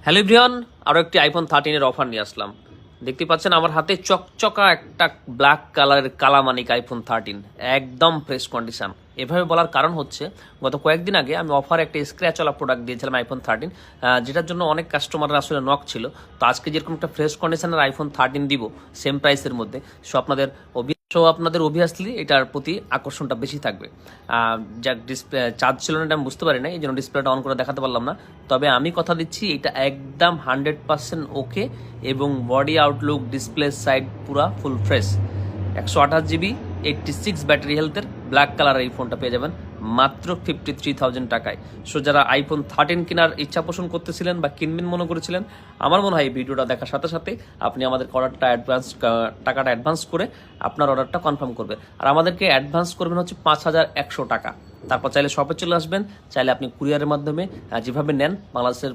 Hello everyone, আরও একটি iPhone 13-এর offer নিয়ে আসলাম। দেখতে পাচ্ছেন আমার হাতে চকচকা একটা ব্ল্যাক কালারের কালামানিক আইফোন 13, একদম ফ্রেশ কন্ডিশন। এভাবে বলার কারণ হচ্ছে গত কয়েকদিন আগে আমি অফারে একটা স্ক্র্যাচওয়ালা প্রোডাক্ট দিয়েছিলাম আইফোন 13, যেটার জন্য অনেক কাস্টমাররা আসলে নক ছিল। তো আজকে যেরকম একটা ফ্রেশ কন্ডিশনের আইফোন 13 দিব সেম প্রাইসের মধ্যে, আপনাদের অবভিয়াসলি এটার প্রতি আকর্ষণটা বেশি থাকবে। যাক, ডিসপ্লে চার্জ ছিল না, এটা আমি বুঝতে পারি না, এই জন্য ডিসপ্লেটা অন করে দেখাতে পারলাম না। তবে আমি কথা দিচ্ছি এটা একদম 100% ওকে, এবং বডি আউটলুক, ডিসপ্লে সাইড পুরা ফুল ফ্রেশ। 128 GB 86 ব্যাটারি হেলথের ব্ল্যাক কালার এই ফোনটা পেয়ে যাবেন মাত্র 53,000 টাকায়। সো যারা আইফোন 13 কেনার ইচ্ছা পোষণ করতেছিলেন বা কিনবেন মনে করেছিলেন, আমার মনে হয় এই ভিডিওটা দেখার সাথে সাথে আপনি আমাদের টাকাটা অ্যাডভান্স করে আপনার অর্ডারটা কনফার্ম করবেন। আর আমাদেরকে অ্যাডভান্স করবেন হচ্ছে 5,100 টাকা। তারপর চাইলে শপে চলে আসবেন, চাইলে আপনি কুরিয়ারের মাধ্যমে যেভাবে নেন বাংলাদেশের